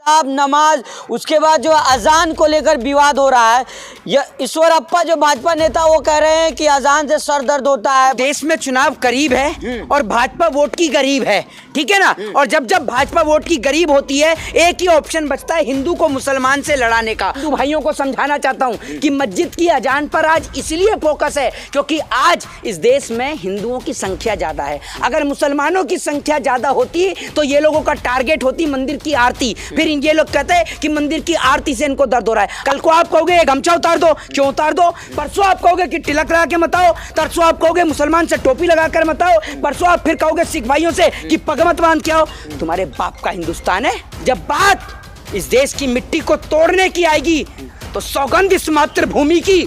साहब नमाज, उसके बाद जो अजान को लेकर विवाद हो रहा है। ईश्वरप्पा जो भाजपा नेता वो कह रहे हैं कि अजान से सर दर्द होता है। देश में चुनाव करीब है और भाजपा वोट की गरीब है, ठीक है ना। और जब जब भाजपा वोट की गरीब होती है, एक ही ऑप्शन बचता है हिंदू को मुसलमान से लड़ाने का। हिंदू भाइयों को समझाना चाहता हूं कि मस्जिद की अजान पर आज इसलिए फोकस है क्योंकि आज इस देश में हिंदुओं की संख्या ज्यादा है। अगर मुसलमानों की संख्या ज्यादा होती तो ये लोगों का टारगेट होती मंदिर की आरती। फिर ये लोग कहते हैं कि मंदिर की आरती से इनको दर्द हो रहा है। कल को आप कहोगे ये गमछा उतार दो, क्यों उतार दो। परसों आप कहोगे कि तिलक लगा के मत आओ, तरसों आप कहोगे मुसलमान से टोपी लगाकर मत आओ, परसों आप फिर कहोगे सिख भाइयों से कि पग मत बांध के आओ। तुम्हारे बाप का हिंदुस्तान है। जब बात इस देश की मिट्टी को तोड़ने की आएगी तो सौगंध इस मातृभूमि की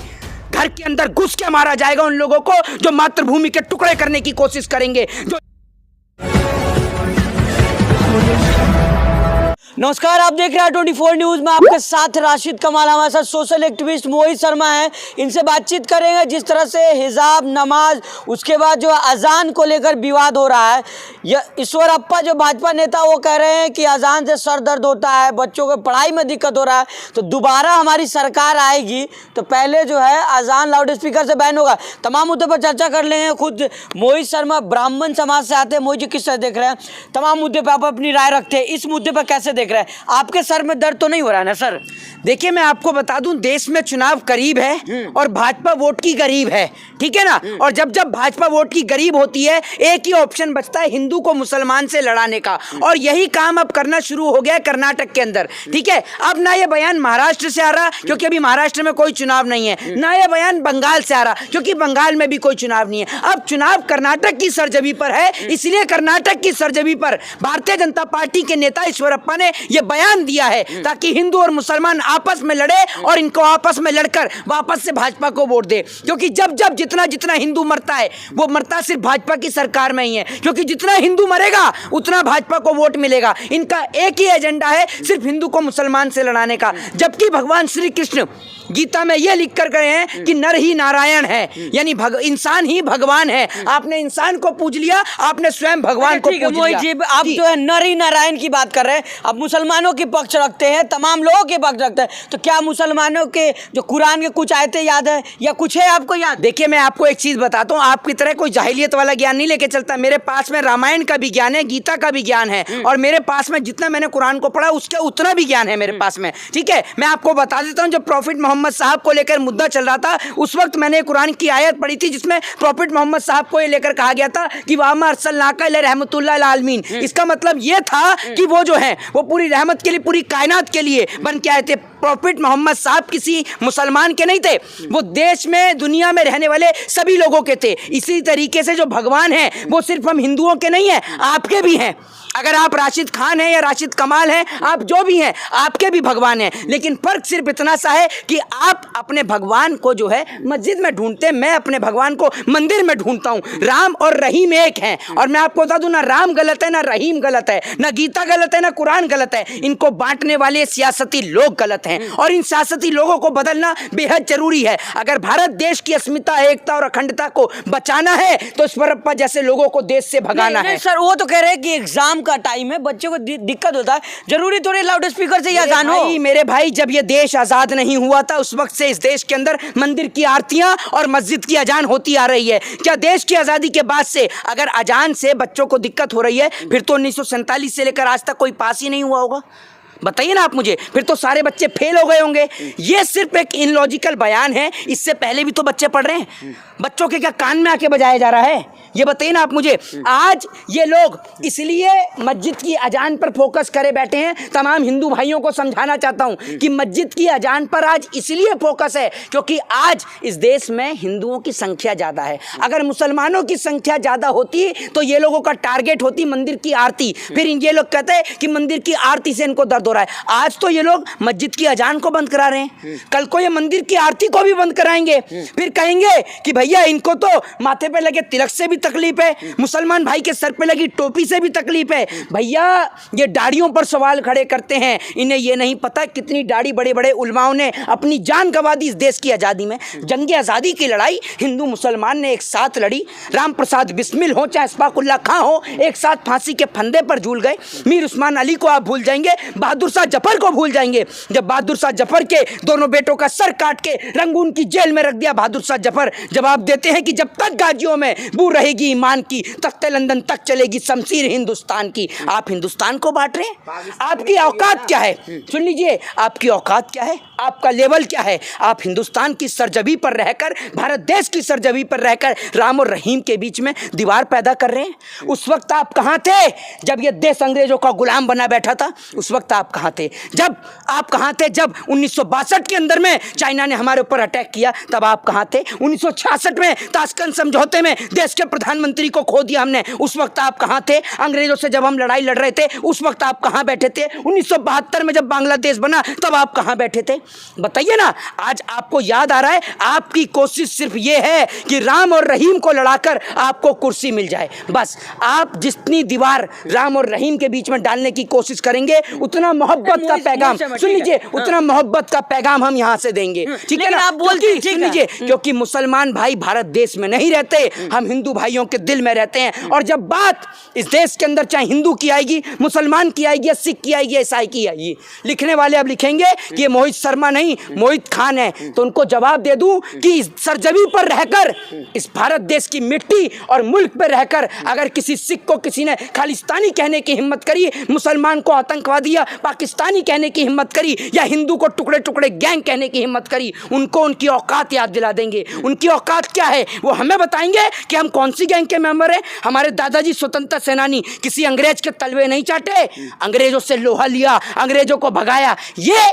घर के अंदर घुस के मारा जाएगा उन लोगों को जो मातृभूमि के टुकड़े करने की कोशिश करेंगे। नमस्कार, आप देख रहे हैं 24 न्यूज में आपके साथ राशिद कमाल। हमारे साथ सोशल एक्टिविस्ट मोहित शर्मा हैं। इनसे बातचीत करेंगे जिस तरह से हिजाब, नमाज, उसके बाद जो अजान को लेकर विवाद हो रहा है। ईश्वरप्पा जो भाजपा नेता वो कह रहे हैं कि अजान से सर दर्द होता है, बच्चों को पढ़ाई में दिक्कत हो रहा है। तो दोबारा हमारी सरकार आएगी तो पहले जो है अजान लाउड स्पीकर से बैन होगा। तमाम मुद्दों पर चर्चा कर लेंगे। खुद मोहित शर्मा ब्राह्मण समाज से आते हैं। मोहित जी किस तरह देख रहे हैं? तमाम मुद्दे पर आप अपनी राय रखते हैं, इस मुद्दे पर कैसे देख रहे हैं? आपके सर में दर्द तो नहीं हो रहा है ना सर? देखिए, मैं आपको बता दूं, देश में चुनाव करीब है और भाजपा वोट की गरीब है, ठीक है ना। और जब जब भाजपा वोट की गरीब होती है, एक ही ऑप्शन बचता है हिंदू को मुसलमान से लड़ाने का। और यही काम अब करना शुरू हो गया है कर्नाटक के अंदर, ठीक है। अब ना ये बयान महाराष्ट्र से आ रहा क्योंकि अभी महाराष्ट्र में कोई चुनाव नहीं है, ना ये बयान बंगाल से आ रहा क्योंकि बंगाल में भी कोई चुनाव नहीं है। अब चुनाव कर्नाटक की सरजमी पर है, इसलिए कर्नाटक की सरजमी पर भारतीय जनता पार्टी के नेता ईश्वरप्पा ने यह बयान दिया है ताकि हिंदू और मुसलमान आपस में लड़े और इनको आपस में लड़कर वापस से भाजपा को वोट दे। क्योंकि जब जब जितना जितना हिंदू मरता है वो मरता सिर्फ भाजपा की सरकार में ही है, क्योंकि जितना हिंदू मरेगा उतना भाजपा को वोट मिलेगा। इनका एक ही एजेंडा है, सिर्फ हिंदू को मुसलमान से लड़ाने का। जबकि भगवान श्री कृष्ण गीता में यह लिख कर गए हैं कि नर ही नारायण है, यानी इंसान ही भगवान है। आपने इंसान को पूज लिया, आपने स्वयं भगवान को पूज लिया। आप जो है नर ही नारायण की बात कर रहे हैं, अब मुसलमानों के पक्ष रखते हैं, तमाम लोगों के पक्ष रखते हैं। तो क्या मुसलमानों के जो कुरान के कुछ आयतें याद है या कुछ है आपको याद? देखिए, मैं आपको एक चीज बताता हूँ, आपकी तरह कोई जाहिलियत वाला ज्ञान नहीं लेके चलता। मेरे पास में रामायण का भी ज्ञान है, गीता का भी ज्ञान है, और मेरे पास में जितना मैंने कुरान को पढ़ा उसका उतना भी ज्ञान है मेरे पास में, ठीक है। मैं आपको बता देता हूँ, जब प्रॉफिट मोहम्मद साहब को लेकर मुद्दा चल रहा था उस वक्त मैंने कुरान की आयत पढ़ी थी जिसमें प्रॉफिट मोहम्मद साहब को ये लेकर कहा गया था कि वामा अरसलनाका इला रहमतुल्लिल आलमीन। इसका मतलब ये था कि वो जो है वो पूरी रहमत के लिए, पूरी कायनात के लिए बन के आए थे। प्रॉफिट मोहम्मद साहब किसी मुसलमान के नहीं थे, वो देश में दुनिया में रहने वाले सभी लोगों के थे। इसी तरीके से जो भगवान है वो सिर्फ हम हिंदुओं के नहीं है, आपके भी हैं। अगर आप राशिद खान हैं या राशिद कमाल हैं, आप जो भी हैं, आपके भी भगवान हैं। लेकिन फर्क सिर्फ इतना सा है कि आप अपने भगवान को जो है मस्जिद में ढूंढते हैं, मैं अपने भगवान को मंदिर में ढूंढता हूं। राम और रहीम एक हैं, और मैं आपको बता दूं, ना राम गलत है, ना रहीम गलत है, ना गीता गलत है, ना कुरान गलत है। इनको बांटने वाले सियासती लोग गलत हैं, और इन सियासती लोगों को बदलना बेहद जरूरी है। अगर भारत देश की अस्मिता, एकता और अखंडता को बचाना है तो ईश्वरप्पा जैसे लोगों को देश से भगाना है। सर, वो तो कह रहे हैं कि एग्जाम का टाइम है, बच्चों को दिक्कत होता है, जरूरी थोड़े लाउड स्पीकर से अजान हो। मेरे भाई, जब ये देश आजाद नहीं हुआ था उस वक्त से इस देश के अंदर मंदिर की आरतियां और मस्जिद की अजान होती आ रही है। क्या देश की आजादी के बाद से अगर अजान से बच्चों को दिक्कत हो रही है, फिर तो 1947 से लेकर आज तक कोई पास ही नहीं हुआ होगा? बताइए ना आप मुझे, फिर तो सारे बच्चे फेल हो गए होंगे। ये सिर्फ एक इनलॉजिकल बयान है, इससे पहले भी तो बच्चे पढ़ रहे हैं। बच्चों के क्या कान में आके बजाया जा रहा है? ये बताइए ना आप मुझे। आज ये लोग इसलिए मस्जिद की अजान पर फोकस करे बैठे हैं। तमाम हिंदू भाइयों को समझाना चाहता हूं कि मस्जिद की अजान पर आज इसलिए फोकस है क्योंकि आज इस देश में हिंदुओं की संख्या ज्यादा है। अगर मुसलमानों की संख्या ज्यादा होती तो ये लोगों का टारगेट होती मंदिर की आरती। फिर ये लोग कहते हैं कि मंदिर की आरती से इनको दर्द हो रहा है। आज तो ये लोग मस्जिद की अजान को बंद करा रहे हैं, कल को ये मंदिर की आरती को भी बंद कराएंगे। फिर कहेंगे कि भैया इनको तो माथे पे लगे तिलक से भी तकलीफ है, मुसलमान भाई के सर पे लगी टोपी से भी तकलीफ है। भैया ये दाढ़ियों पर सवाल खड़े करते हैं, इन्हें ये नहीं पता कितनी दाढ़ी बड़े बड़े उलमाओं ने अपनी जान गंवा दी इस देश की आज़ादी में। जंग आज़ादी की लड़ाई हिंदू मुसलमान ने एक साथ लड़ी। राम प्रसाद बिस्मिल हो चाहे अशफाकुल्ला खां हो, एक साथ फांसी के फंदे पर झूल गए। मीर उस्मान अली को आप भूल जाएंगे, बहादुर शाह जफर को भूल जाएंगे? जब बहादुर शाह जफर के दोनों बेटों का सर काट के रंगून की जेल में रख दिया बहादुर शाह जफर, जवाब देते हैं कि जब तक गाजियों में बू रहेगी ईमान की, तख्ते लंदन तक चलेगी शमशीर हिंदुस्तान की। आप हिंदुस्तान को बांट रहे हैं? आपकी औकात क्या है? सुन लीजिए, आपकी औकात क्या है, आपका लेवल क्या है? आप हिंदुस्तान की सरजमी पर रहकर, भारत देश की सरजमी पर रहकर राम और रहीम के बीच में दीवार पैदा कर रहे हैं। उस वक्त आप कहाँ थे जब यह देश अंग्रेजों का गुलाम बना बैठा था? उस वक्त आप कहाँ थे? जब आप कहाँ थे जब 1962 के अंदर में चाइना ने हमारे ऊपर अटैक किया? तब आप कहाँ थे? 1966 में ताशकंद समझौते में देश के प्रधानमंत्री को खो दिया हमने, उस वक्त आप कहाँ थे? अंग्रेजों से जब हम लड़ाई लड़ रहे थे उस वक्त आप कहाँ बैठे थे? 1972 में जब बांग्लादेश बना तब आप कहाँ बैठे थे? बताइए ना। आज आपको याद आ रहा है? आपकी कोशिश सिर्फ ये है कि राम और रहीम को लड़ाकर आपको कुर्सी मिल जाए। बस आप जितनी दीवार राम और रहीम के बीच में डालने की कोशिश करेंगे उतना मोहब्बत का पैगाम, सुन लीजिए, उतना मोहब्बत का पैगाम हम यहाँ से देंगे। ठीक है ना? आप बोलते, सुन लीजिए, क्योंकि मुसलमान भाई भारत देश में नहीं रहते, हम हिंदू भाइयों के दिल में रहते हैं। और जब बात इस देश के अंदर चाहे हिंदू की आएगी, मुसलमान की आएगी, सिख की आएगी, ईसाई की आएगी, लिखने वाले अब लिखेंगे कि ये मोहित शर्मा नहीं मोहित खान है, तो उनको जवाब दे दूं कि इस सरजमी पर रहकर, इस भारत देश की मिट्टी और मुल्क पर रहकर अगर किसी सिख को किसी ने खालिस्तानी कहने की हिम्मत करी, मुसलमान को आतंकवादी या पाकिस्तानी कहने की हिम्मत करी, या हिंदू को टुकड़े टुकड़े गैंग कहने की हिम्मत करी, उनको उनकी औकात याद दिला देंगे। उनकी औकात क्या है वो हमें बताएंगे कि हम कौन सी गैंग के मेंबर हैं। हमारे दादाजी स्वतंत्रता सेनानी किसी अंग्रेज के तलवे नहीं चाटे, अंग्रेजों से लोहा लिया, अंग्रेजों को भगाया। ये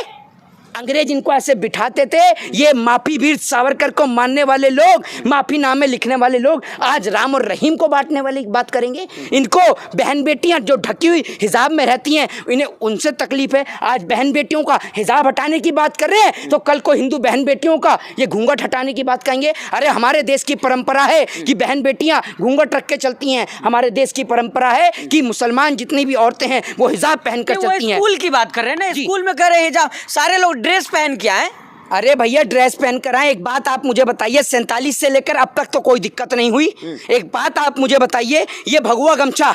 अंग्रेज इनको ऐसे बिठाते थे। ये माफी वीर सावरकर को मानने वाले लोग, माफी नामे लिखने वाले लोग आज राम और रहीम को बांटने वाली बात करेंगे। इनको बहन बेटियां जो ढकी हुई हिजाब में रहती हैं, इन्हें उनसे तकलीफ है। आज बहन बेटियों का हिजाब हटाने की बात कर रहे हैं तो कल को हिंदू बहन बेटियों का ये घूंघट हटाने की बात कहेंगे। अरे हमारे देश की परंपरा है कि बहन बेटियां घूंघट रख के चलती हैं। हमारे देश की परंपरा है कि मुसलमान जितनी भी औरतें हैं वो हिजाब पहनकर चलती हैं। स्कूल की बात कर रहे हैं ना, स्कूल में कर रहे हैं हिजाब, सारे लोग ड्रेस पहन के आए। अरे भैया ड्रेस पहन कर आए। एक बात आप मुझे बताइए, 47 से लेकर अब तक तो कोई दिक्कत नहीं हुई। एक बात आप मुझे बताइए, ये भगवा गमछा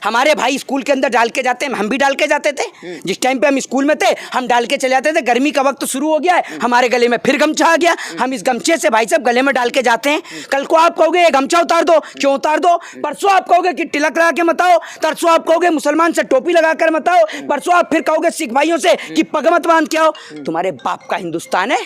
हमारे भाई स्कूल के अंदर डाल के जाते हैं, हम भी डाल के जाते थे। जिस टाइम पे हम स्कूल में थे हम डाल के चले जाते थे। गर्मी का वक्त शुरू हो गया है, हमारे गले में फिर गमछा आ गया, हम इस गमछे से भाई साहब गले में डाल के जाते हैं। कल को आप कहोगे ये गमछा उतार दो, क्यों उतार दो? परसों आप कहोगे कि तिलक लगा के मत आओ, तरसों आप कहोगे मुसलमान से टोपी लगा कर मत आओ, परसों आप फिर कहोगे सिख भाइयों से कि पग मत बांध के आओ। तुम्हारे बाप का हिंदुस्तान है?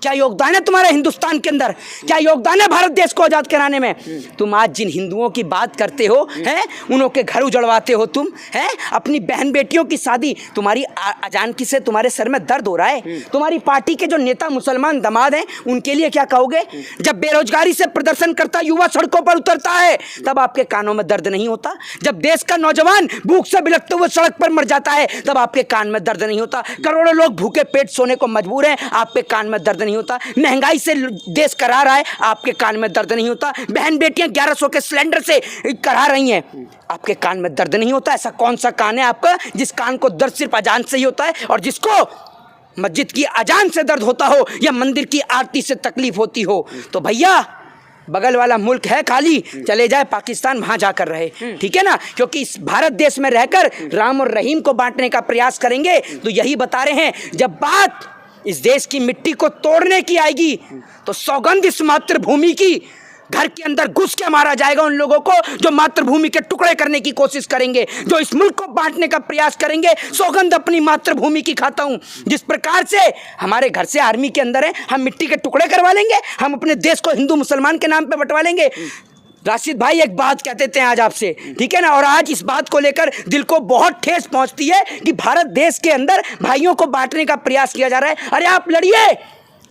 क्या योगदान है तुम्हारे हिंदुस्तान के अंदर? क्या योगदान है भारत देश को आजाद कराने में? तुम आज जिन हिंदुओं की बात करते हो हैं, उन्हों के घर उजड़वाते हो तुम हैं, अपनी बहन बेटियों की शादी। तुम्हारी अजान की से तुम्हारे सर में दर्द हो रहा है। तुम्हारी पार्टी के जो नेता मुसलमान दामाद हैं उनके लिए क्या कहोगे? जब बेरोजगारी से प्रदर्शन करता युवा सड़कों पर उतरता है तब आपके कानों में दर्द नहीं होता? जब देश का नौजवान भूख से बिलखते हुए सड़क पर मर जाता है तब आपके कान में दर्द नहीं होता? करोड़ों लोग भूखे पेट सोने को मजबूर हैं, आपके कान में दर्द नहीं होता? महंगाई से देश करा रहा है, आपके कान में दर्द नहीं होता? बहन बेटियां 1100 के सिलेंडर से करा रही हैं, आपके कान में दर्द नहीं होता? ऐसा कौन सा कान है आपका जिस कान को दर्द सिर्फ अजान से ही होता है, और जिसको मस्जिद की अजान से दर्द होता हो या मंदिर की आरती से तकलीफ होती हो? तो भैया बगल वाला मुल्क है खाली, चले जाए पाकिस्तान, वहां जाकर रहे। ठीक है ना? क्योंकि इस भारत देश में रहकर राम और रहीम को बांटने का प्रयास करेंगे तो यही बता रहे हैं, जब बात इस देश की मिट्टी को तोड़ने की आएगी तो सौगंध इस मातृभूमि की, घर के अंदर घुस के मारा जाएगा उन लोगों को जो मातृभूमि के टुकड़े करने की कोशिश करेंगे, जो इस मुल्क को बांटने का प्रयास करेंगे। सौगंध अपनी मातृभूमि की खाता हूं। जिस प्रकार से हमारे घर से आर्मी के अंदर है, हम मिट्टी के टुकड़े करवा लेंगे, हम अपने देश को हिंदू मुसलमान के नाम पे बंटवा लेंगे। राशिद भाई एक बात कहते थे आज आपसे, ठीक है ना, और आज इस बात को लेकर दिल को बहुत ठेस पहुंचती है कि भारत देश के अंदर भाइयों को बांटने का प्रयास किया जा रहा है। अरे आप लड़िए,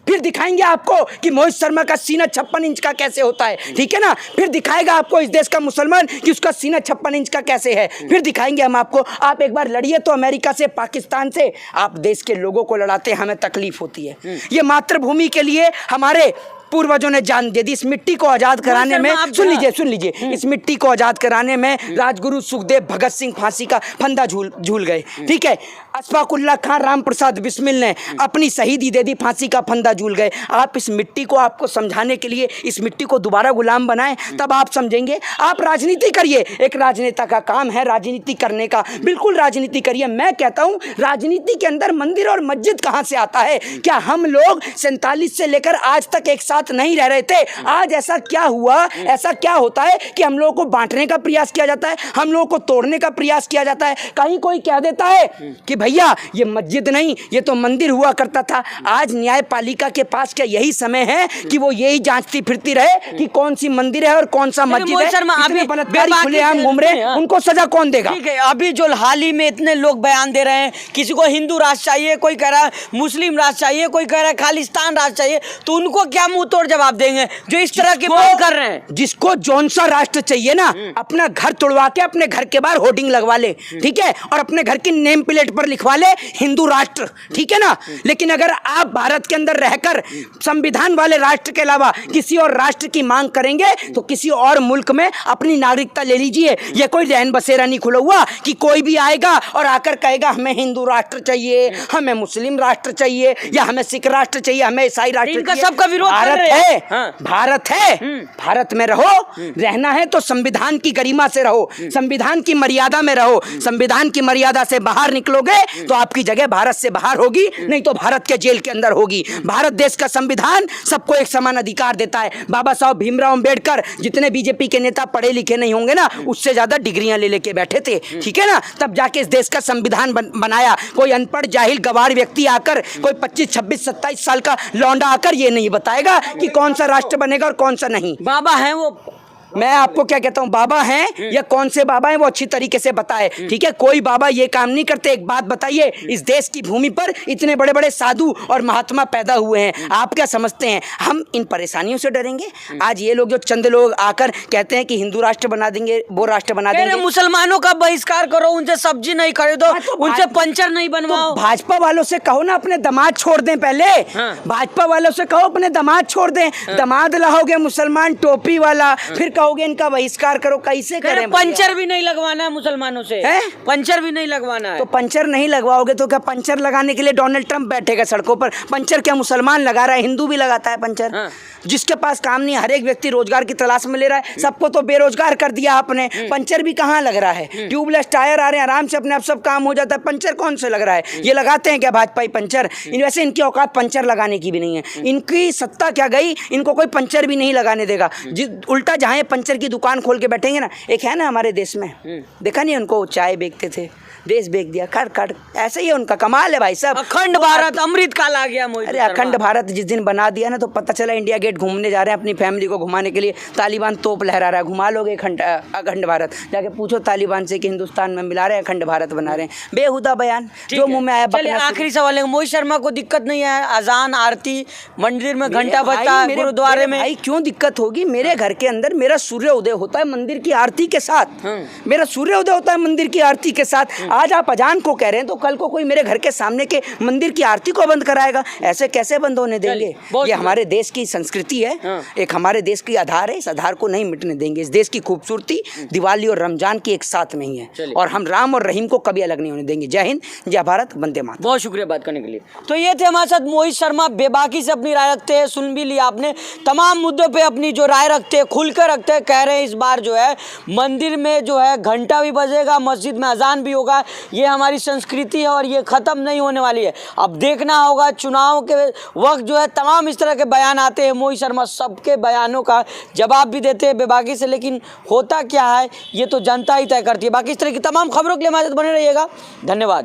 फिर दिखाएंगे आपको कि मोहित शर्मा का सीना 56 इंच का कैसे होता है। ठीक है ना? फिर दिखाएगा आपको इस देश का मुसलमान कि उसका सीना 56 इंच का कैसे है। फिर दिखाएंगे हम आपको। आप एक बार लड़िए तो अमेरिका से, पाकिस्तान से। आप देश के लोगों को लड़ाते, हमें तकलीफ होती है। ये मातृभूमि के लिए हमारे पूर्वजों ने जान दे दी। इस मिट्टी को आजाद कराने में, सुन लीजिए, इस मिट्टी को आजाद कराने में राजगुरु सुखदेव भगत सिंह फांसी का फंदा झूल गए, ठीक है। अशफाकुल्लाह खान राम प्रसाद बिस्मिल ने अपनी शहीदी दे दी, फांसी का फंदा झूल गए। आप इस मिट्टी को, आपको समझाने के लिए इस मिट्टी को दोबारा गुलाम बनाएं, तब आप समझेंगे। आप राजनीति करिए, एक राजनेता का काम है राजनीति करने का, बिल्कुल राजनीति करिए। मैं कहता हूं राजनीति के अंदर मंदिर और मस्जिद कहां से आता है? क्या हम लोग 47 से लेकर आज तक एक साथ नहीं रह रहे थे? आज ऐसा क्या हुआ, ऐसा क्या होता है कि हम लोगों को बांटने का प्रयास किया जाता है, हम लोगों को तोड़ने का प्रयास किया जाता है? कहीं कोई कह देता है कि भैया ये मस्जिद नहीं, ये तो मंदिर हुआ करता था। आज न्यायपालिका के पास क्या यही समय है कि वो यही जांचती फिरती रहे कि कौन सी मंदिर है और कौन सा मस्जिद है? इतने बलात्कारी खुलेआम घूम रहे हैं, उनको सजा कौन देगा? ठीक है, अभी जो हाल ही में इतने लोग बयान दे रहे हैं, किसी को हिंदू राष्ट्र चाहिए, कोई कह रहा है मुस्लिम राष्ट्र चाहिए, कोई कह रहा है खालिस्तान राष्ट्र चाहिए, तो उनको क्या मुंह तोड़ जवाब देंगे जो इस तरह की बात कर रहे हैं? जिसको जौन सा राष्ट्र चाहिए ना, अपना घर तोड़वा के अपने घर के बाहर होर्डिंग लगवा ले, ठीक है, और अपने घर की नेम प्लेट पर लिखवा ले हिंदू राष्ट्र, ठीक है ना। लेकिन अगर आप भारत के अंदर रहकर संविधान वाले राष्ट्र के अलावा किसी और राष्ट्र की मांग करेंगे तो किसी और मुल्क में अपनी नागरिकता ले लीजिए। ये कोई रैन बसेरा नहीं खुला हुआ कि कोई भी आएगा और आकर कहेगा हमें हिंदू राष्ट्र चाहिए, हमें मुस्लिम राष्ट्र चाहिए, या हमें सिख राष्ट्र चाहिए, हमें ईसाई राष्ट्र चाहिए। सबका विरोध भारत कर रहे हैं। है, भारत है, भारत में रहो। रहना है तो संविधान की गरिमा से रहो, संविधान की मर्यादा में रहो। संविधान की मर्यादा से बाहर निकलोगे तो आपकी जगह भारत से बाहर होगी, नहीं तो भारत के जेल के अंदर होगी। भारत देश का संविधान सबको एक समान अधिकार देता है। बाबा साहब भीमराव अंबेडकर, जितने बीजेपी के नेता पढ़े लिखे नहीं होंगे ना, उससे ज्यादा डिग्रियां ले लेके बैठे थे, ठीक है ना। तब जाके इस देश का संविधान बनाया। कोई अनपढ़ जाहिल गवार व्यक्ति आकर, कोई 25, 26, 27 साल का लौंडा आकर ये नहीं बताएगा कि कौन सा राष्ट्र बनेगा और कौन सा नहीं। बाबा हैं वो, मैं आपको क्या कहता हूँ, बाबा हैं या कौन से बाबा हैं वो अच्छी तरीके से बताए, ठीक है। कोई बाबा ये काम नहीं करते। एक बात बताइए, इस देश की भूमि पर इतने बड़े बड़े साधु और महात्मा पैदा हुए हैं, आप क्या समझते हैं हम इन परेशानियों से डरेंगे? आज ये लोग, जो चंद लोग आकर कहते हैं कि हिंदू राष्ट्र बना देंगे, वो राष्ट्र बना देंगे। मुसलमानों का बहिष्कार करो, उनसे सब्जी नहीं खरीदो, उनसे पंचर नहीं बनवाओ। तो भाजपा वालों से कहो ना अपने दामाद छोड़ दें पहले। भाजपा वालों से कहो अपने दामाद छोड़ दें। दामाद लाओगे मुसलमान टोपी वाला, फिर कहोगे इनका बहिष्कार करो। कैसे करें? पंचर भी नहीं लगवाना है मुसलमानों से, पंचर भी नहीं लगवाना है। तो पंचर नहीं लगवाओगे तो क्या पंचर लगाने के लिए डोनाल्ड ट्रंप बैठेगा सड़कों पर? पंचर क्या मुसलमान लगा रहा है? हिंदू भी लगाता है पंचर। जिसके पास काम नहीं, हर एक व्यक्ति रोजगार की तलाश में ले रहा है, सबको तो बेरोजगार कर दिया आपने। पंचर भी कहाँ लग रहा है? ट्यूबलेस टायर आ रहे हैं, आराम से अपने आप सब काम हो जाता है। पंचर कौन से लग रहा है? ये लगाते हैं क्या भाजपाई पंचर? वैसे इनकी औकात पंचर लगाने की भी नहीं है। इनकी सत्ता क्या गई, इनको कोई पंचर भी नहीं लगाने देगा। उल्टा जहाँ पंचर की दुकान खोल के बैठेंगे ना, एक है ना हमारे देश में, देखा नहीं उनको, चाय बेचते थे, देश बेच दिया, खड़ ऐसे ही उनका कमाल है भाई साहब। अखंड भारत, अमृत काल आ गया। अरे अखंड भारत जिस दिन बना दिया ना, तो पता चला इंडिया गेट घूमने जा रहे हैं अपनी फैमिली को घुमाने के लिए, तालिबान तोप लहरा रहा है। घुमा लोगे अखंड भारत? जाके पूछो तालिबान से कि हिंदुस्तान में मिला रहे हैं, अखंड भारत बना रहे हैं। बेहुदा बयान जो मुंह में आया। आखिरी सवाल है, मोहित शर्मा को दिक्कत नहीं है? अजान, आरती, मंदिर में घंटा बजता है, गुरुद्वारे में। भाई क्यों दिक्कत होगी? मेरे घर के अंदर मेरा सूर्य उदय होता है मंदिर की आरती के साथ। मेरा सूर्य उदय होता है मंदिर की आरती के साथ। आज आप अजान को कह रहे हैं तो कल को कोई मेरे घर के सामने के मंदिर की आरती को बंद कराएगा? ऐसे कैसे बंद होने देंगे? ये हमारे देश की संस्कृति है, एक हमारे देश की आधार है, इस आधार को नहीं मिटने देंगे। इस देश की खूबसूरती दिवाली और रमजान की एक साथ में ही है, और हम राम और रहीम को कभी अलग नहीं होने देंगे। जय हिंद, जय भारत, वंदे मातरम। बहुत शुक्रिया बात करने के लिए। तो ये थे हमारे साथ मोहित शर्मा, बेबाकी से अपनी राय रखते हैं, सुन भी लिया आपने, तमाम मुद्दों पे अपनी जो राय रखते हैं, खुलकर रखते हैं। कह रहे हैं इस बार जो है मंदिर में जो है घंटा भी बजेगा, मस्जिद में अजान भी होगा, ये हमारी संस्कृति है और ये ख़त्म नहीं होने वाली है। अब देखना होगा चुनाव के वक्त जो है तमाम इस तरह के बयान आते हैं। मोहित शर्मा सबके बयानों का जवाब भी देते हैं बेबाकी से, लेकिन होता क्या है ये तो जनता ही तय करती है। बाकी इस तरह की तमाम खबरों के लिए हमारे साथ बने रहिएगा। धन्यवाद।